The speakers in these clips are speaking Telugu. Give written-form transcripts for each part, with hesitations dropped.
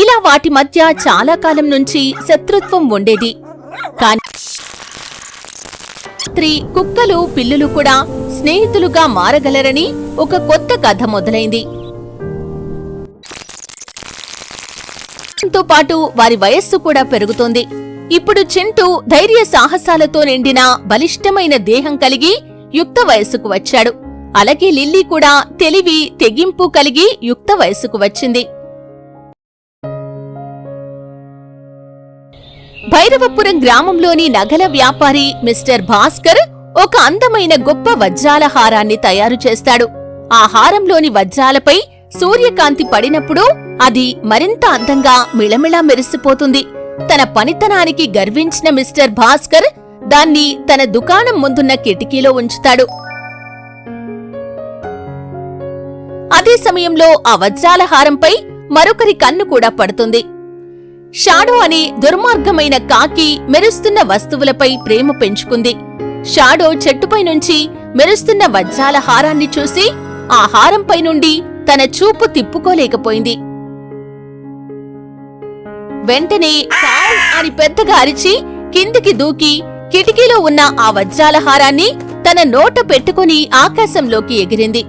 ఇలా వాటి మధ్య చాలా కాలం నుంచి శత్రుత్వం ఉండేది. కానీ కుక్కలు పిల్లులు కూడా స్నేహితులుగా మారగలరని ఒక కొత్త కథ మొదలైంది. తో పాటు వారి వయస్సు కూడా పెరుగుతోంది. ఇప్పుడు చింటూ ధైర్య సాహసాలతో నిండిన బలిష్టమైన దేహం కలిగి యుక్త వయస్సుకు వచ్చాడు. అలాగే లిల్లీ కూడా తెలివి తెగింపు కలిగి యుక్త వయస్సుకు వచ్చింది. భైరవపురం గ్రామంలోని నగల వ్యాపారి మిస్టర్ భాస్కర్ ఒక అందమైన గొప్ప వజ్రాల హారాన్ని తయారు చేస్తాడు. ఆ హారంలోని వజ్రాలపై సూర్యకాంతి పడినప్పుడు అది మరింత అందంగా మిళమిళా మెరిసిపోతుంది. తన పనితనానికి గర్వించిన మిస్టర్ భాస్కర్ దాన్ని తన దుకాణం ముందున్న కిటికీలో ఉంచుతాడు. అదే సమయంలో ఆ వజ్రాల హారంపై మరొకరి కన్ను కూడా పడుతుంది. షాడో అనే దుర్మార్గమైన కాకి మెరుస్తున్న వస్తువులపై ప్రేమ పెంచుకుంది. షాడో చెట్టుపై నుంచి మెరుస్తున్న వజ్రాల హారాన్ని చూసి ఆ హారంపై నుండి తన చూపు తిప్పుకోలేకపోయింది. వెంటనే కావ్ అని పెద్దగా అరిచి కిందికి దూకి కిటికీలో ఉన్న ఆ వజ్రాల హారాన్ని తన నోట పెట్టుకుని ఆకాశంలోకి ఎగిరింది.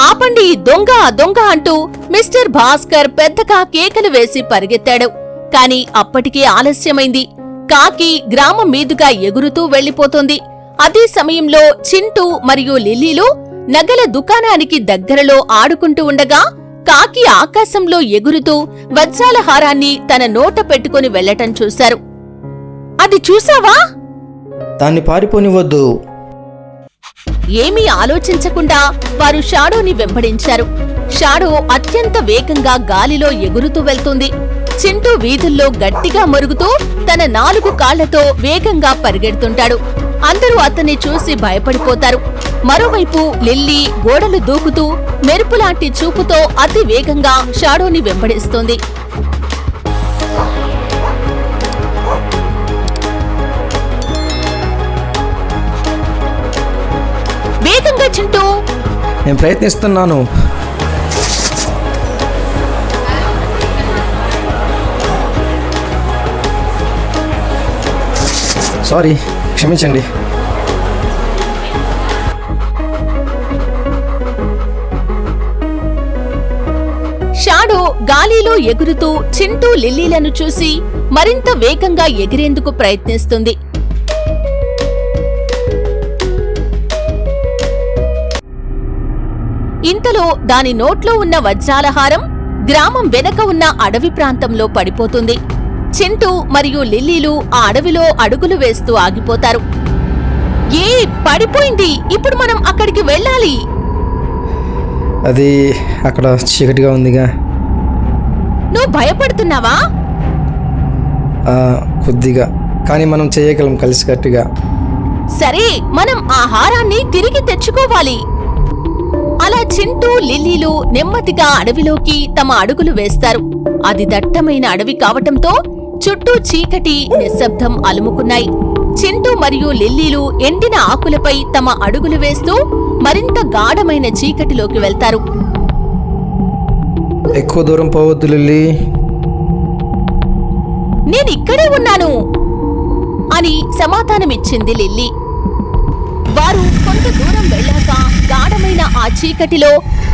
ఆపండి, దొంగ దొంగ అంటూ మిస్టర్ భాస్కర్ పెద్దగా కేకలు వేసి పరిగెత్తాడు. కాని అప్పటికే ఆలస్యమైంది. కాకి గ్రామం మీదుగా ఎగురుతూ వెళ్లిపోతోంది. అదే సమయంలో చింటూ మరియు లిల్లీలు నగల దుకాణానికి దగ్గరలో ఆడుకుంటూ ఉండగా కాకి ఆకాశంలో ఎగురుతూ వజ్రాల హారాన్ని తన నోట పెట్టుకుని వెళ్లటం చూశారు. అది చూసావా? దాన్ని పారిపోనివద్దు. ఏమీ ఆలోచించకుండా వారు షాడోని వెంబడించారు. షాడో అత్యంత వేగంగా గాలిలో ఎగురుతూ వెళ్తుంది. చింటూ వీధుల్లో గట్టిగా మరుగుతూ తన 4 కాళ్లతో వేగంగా పరిగెడుతుంటాడు. అందరూ అతన్ని చూసి భయపడిపోతారు. మరోవైపు లిల్లీ గోడలు దూకుతూ మెరుపులాంటి చూపుతో అతి వేగంగా షాడోని వెంబడిస్తోంది. వేగంగా చింటూ! నేను ప్రయత్నిస్తున్నాను. సారీ, క్షమించండి. షాడో గాలిలో ఎగురుతూ చింటూ లిల్లీలను చూసి మరింత వేగంగా ఎగిరేందుకు ప్రయత్నిస్తుంది. ఇంతలో దాని నోట్లో ఉన్న వజ్రాల హారం గ్రామం వెనక ఉన్న అడవి ప్రాంతంలో పడిపోతుంది. చింటూ మరియు లిల్లీలు ఆ అడవిలో అడుగులు వేస్తూ ఆగిపోతారు. పడిపోయింది, ఇప్పుడు మనం అక్కడికి వెళ్ళాలి. అది అక్కడ చీకటిగా ఉందిగా. నువ్వు భయపడుతున్నావా? కొద్దిగా, కానీ మనం చేయగలం కలిసికట్టుగా. సరే, మనం ఆ హారాన్ని తిరిగి తెచ్చుకోవాలి. అలా చింటూ లిల్లీలు నెమ్మదిగా అడవిలోకి తమ అడుగులు వేస్తారు. అది దట్టమైన అడవి కావటంతో చుట్టూ చీకటి నిశ్శబ్దం అలుముకున్నాయి. చింటూ మరియు లిల్లీలు ఎండిన ఆకులపై తమ అడుగులు వేస్తూ మరింత గాఢమైన చీకటిలోకి వెళ్తారు. ఎక్కువ దూరం పోవద్దు లిల్లీ. నేనిక్కడే ఉన్నాను అని సమాధానమిచ్చింది లిల్లీ. వారు కొంత దూరం వెళ్ళాక గాఢమైన ఆ చీకటిలో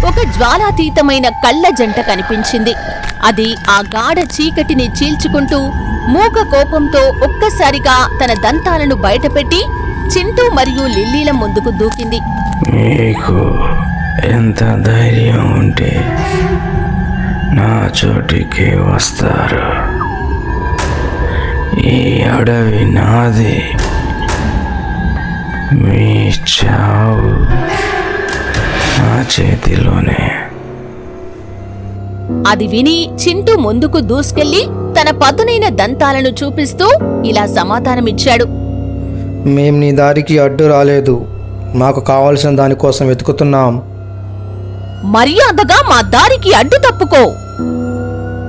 ఒక జ్వాలాతీతమైన కళ్ళ జంట కనిపించింది. అది ఆ గాఢ చీకటిని చీల్చుకుంటూ మూగ కోపంతో ఒక్కసారిగా తన దంతాలను బయటపెట్టి చింటూ మరియు లిల్లీల ముందుకు దూకింది. మీకు ఎంత ధైర్యం ఉంటే నా చోటికి వస్తారు? ఈ అడవి నాది. మీ చావు నా చేతిలోనే. అది విని చింటూ ముందుకు దూసుకెళ్లి తన పదునైన దంతాలను చూపిస్తూ ఇలా సమాధానమిచ్చాడు. మేం నీ దారికి అడ్డు రాలేదు. మాకు కావలసిన దానికోసం వెతుకుతున్నాం. మర్యాదగా మా దారికి అడ్డు తప్పుకో.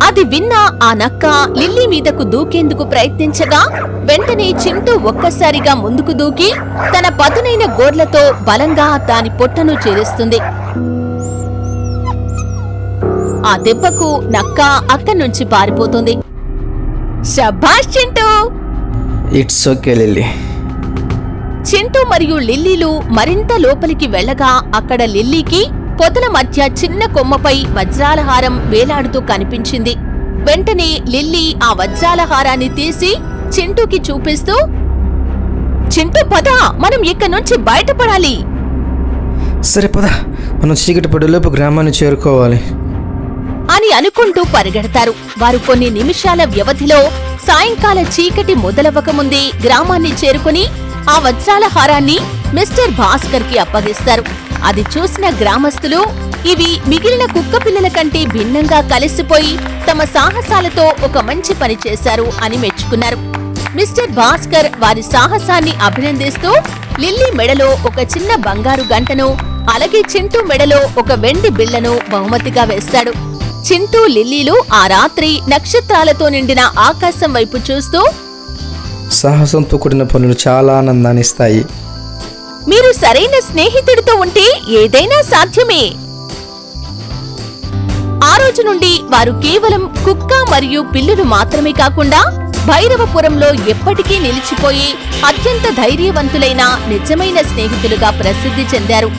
అది విన్న ఆ నక్క లిల్లీ మీదకు దూకేందుకు ప్రయత్నించగా వెంటనే చింటూ ఒక్కసారిగా ముందుకు దూకి తన పదునైన గోర్లతో బలంగా దాని పొట్టను చీరుస్తుంది. ఆ దెబ్బకు నక్క అక్కడి నుంచి పారిపోతుంది. శభాష్ Chintu! It's okay lily. Chintu మరియు లిల్లీలు మరింత లోపలికి వెళ్ళగా అక్కడ లిల్లీకి పొదల మధ్య చిన్న కొమ్మపై వజ్రాల హారం వేలాడుతూ కనిపించింది. వెంటనే లిల్లీ ఆ వజ్రాల హారాన్ని తీసి చింటూకి చూపిస్తూ, చింటూ పద, మనం ఇక్కడి నుంచి బయటపడాలి సరే పద, మనం చీకటి పడేలోపు గ్రామాన్ని చేరుకోవాలి అని అనుకుంటూ పరిగెడతారు. వారు కొన్ని నిమిషాల వ్యవధిలో సాయంకాల చీకటి మొదలవ్వకముందే గ్రామాన్ని చేరుకుని ఆ వజ్రాల హారాన్ని మిస్టర్ భాస్కర్ కి అప్పగిస్తారు. అది చూసిన గ్రామస్తులు ఇవి మిగిలిన కుక్క పిల్లల కంటే భిన్నంగా కలిసిపోయి తమ సాహసాలతో ఒక మంచి పని చేశారు అని మెచ్చుకున్నారు. మిస్టర్ భాస్కర్ వారి సాహసాన్ని అభినందిస్తూ లిల్లీ మెడలో ఒక చిన్న బంగారు గంటను, అలాగే చింటూ మెడలో ఒక వెండి బిళ్లను బహుమతిగా వేస్తాడు. చింటూ, లిల్లీలు ఆ రాత్రి నక్షత్రాలతో నిండిన ఆకాశం వైపు చూస్తూ, సాహసంతో కూడిన పనులు చాలా ఆనందాన్ని ఇస్తాయి. మీరు సరైన స్నేహితుడితో ఉంటే ఏదైనా సాధ్యమే. ఆ రోజు నుండి వారు కేవలం కుక్క మరియు పిల్లులు మాత్రమే కాకుండా భైరవపురంలో ఎప్పటికీ నిలిచిపోయి అత్యంత ధైర్యవంతులైన నిజమైన స్నేహితులుగా ప్రసిద్ధి చెందారు.